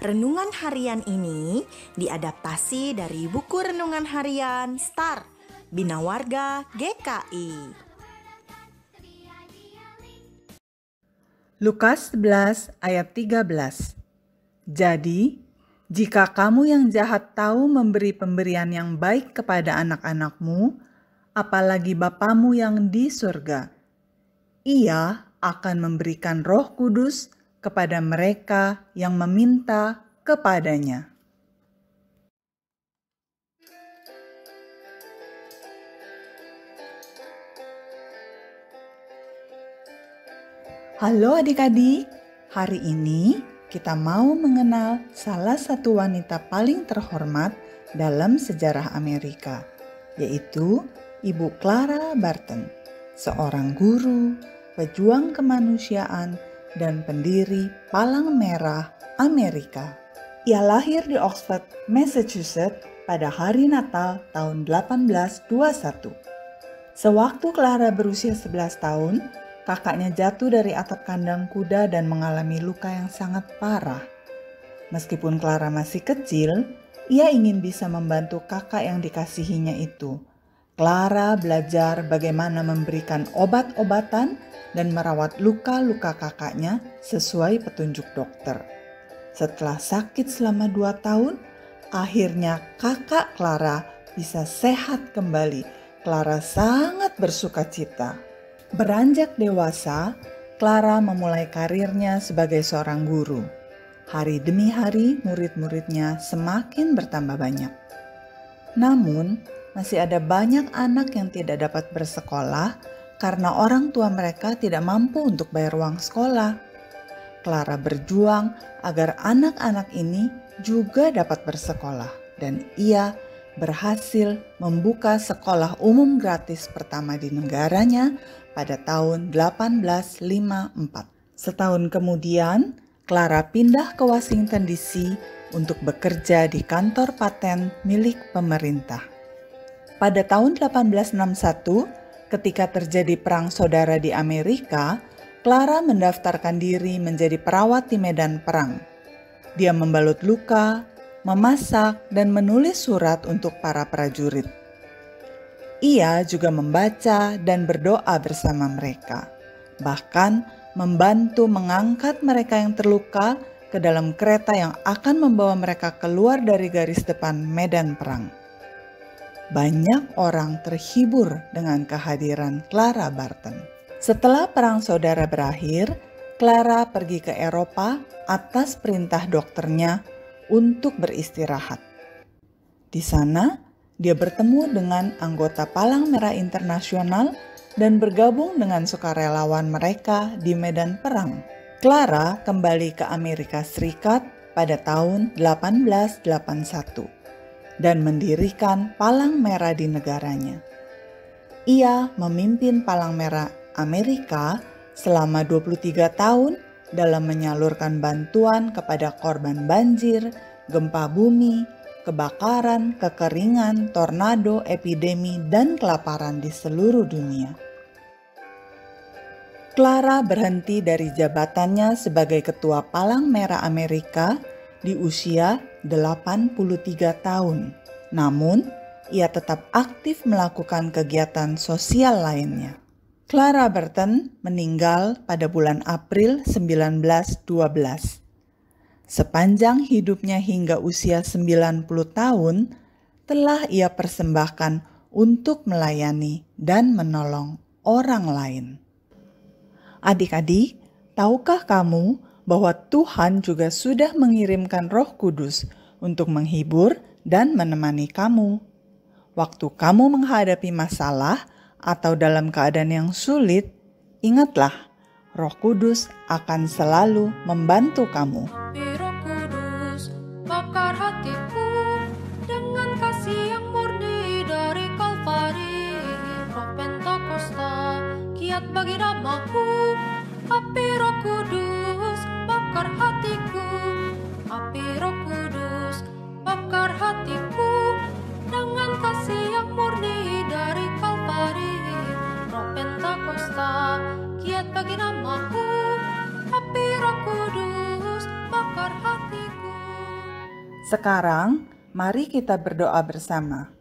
Renungan harian ini diadaptasi dari buku renungan harian Star Bina Warga GKI. Lukas 11 ayat 13. Jadi, jika kamu yang jahat tahu memberi pemberian yang baik kepada anak-anakmu, apalagi Bapamu yang di surga, Ia akan memberikan Roh Kudus kepada mereka yang meminta kepadanya. Halo adik-adik, hari ini kita mau mengenal salah satu wanita paling terhormat dalam sejarah Amerika, yaitu Ibu Clara Barton, seorang guru, pejuang kemanusiaan, dan pendiri Palang Merah Amerika. Ia lahir di Oxford, Massachusetts pada hari Natal tahun 1821. Sewaktu Clara berusia 11 tahun, kakaknya jatuh dari atap kandang kuda dan mengalami luka yang sangat parah. Meskipun Clara masih kecil, ia ingin bisa membantu kakak yang dikasihinya itu. Clara belajar bagaimana memberikan obat-obatan dan merawat luka-luka kakaknya sesuai petunjuk dokter. Setelah sakit selama 2 tahun, akhirnya kakak Clara bisa sehat kembali. Clara sangat bersukacita. Beranjak dewasa, Clara memulai karirnya sebagai seorang guru. Hari demi hari, murid-muridnya semakin bertambah banyak. Namun, masih ada banyak anak yang tidak dapat bersekolah karena orang tua mereka tidak mampu untuk bayar uang sekolah. Clara berjuang agar anak-anak ini juga dapat bersekolah, dan ia berhasil membuka sekolah umum gratis pertama di negaranya pada tahun 1854. Setahun kemudian, Clara pindah ke Washington DC untuk bekerja di kantor paten milik pemerintah. Pada tahun 1861, ketika terjadi perang saudara di Amerika, Clara mendaftarkan diri menjadi perawat di medan perang. Dia membalut luka, memasak, dan menulis surat untuk para prajurit. Ia juga membaca dan berdoa bersama mereka, bahkan membantu mengangkat mereka yang terluka ke dalam kereta yang akan membawa mereka keluar dari garis depan medan perang. Banyak orang terhibur dengan kehadiran Clara Barton. Setelah perang saudara berakhir, Clara pergi ke Eropa atas perintah dokternya untuk beristirahat. Di sana, dia bertemu dengan anggota Palang Merah Internasional dan bergabung dengan sukarelawan mereka di medan perang. Clara kembali ke Amerika Serikat pada tahun 1881. Dan mendirikan Palang Merah di negaranya. Ia memimpin Palang Merah Amerika selama 23 tahun dalam menyalurkan bantuan kepada korban banjir, gempa bumi, kebakaran, kekeringan, tornado, epidemi, dan kelaparan di seluruh dunia. Clara berhenti dari jabatannya sebagai Ketua Palang Merah Amerika di usia 83 tahun. Namun, ia tetap aktif melakukan kegiatan sosial lainnya. Clara Barton meninggal pada bulan April 1912. Sepanjang hidupnya hingga usia 90 tahun, telah ia persembahkan untuk melayani dan menolong orang lain. Adik-adik, tahukah kamu bahwa Tuhan juga sudah mengirimkan Roh Kudus untuk menghibur dan menemani kamu? Waktu kamu menghadapi masalah atau dalam keadaan yang sulit, ingatlah, Roh Kudus akan selalu membantu kamu. Roh Kudus, bakar hatiku dengan kasih yang murni dari Kalvari. Roh Pentakosta, kiat bagi namaku. Api Roh Kudus, bakar hatiku. Api Roh Kudus, bakar hatiku dengan kasih yang murni dari Kalvari. Roh Pentakosta, kiat bagi namaku. Api Roh Kudus, bakar hatiku. Sekarang, mari kita berdoa bersama.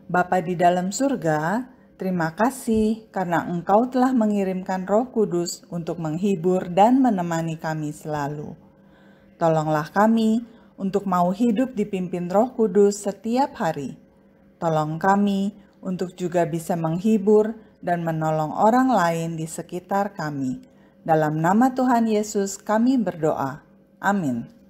Bapa di dalam surga, terima kasih karena Engkau telah mengirimkan Roh Kudus untuk menghibur dan menemani kami selalu. Tolonglah kami untuk mau hidup dipimpin Roh Kudus setiap hari. Tolong kami untuk juga bisa menghibur dan menolong orang lain di sekitar kami. Dalam nama Tuhan Yesus kami berdoa. Amin.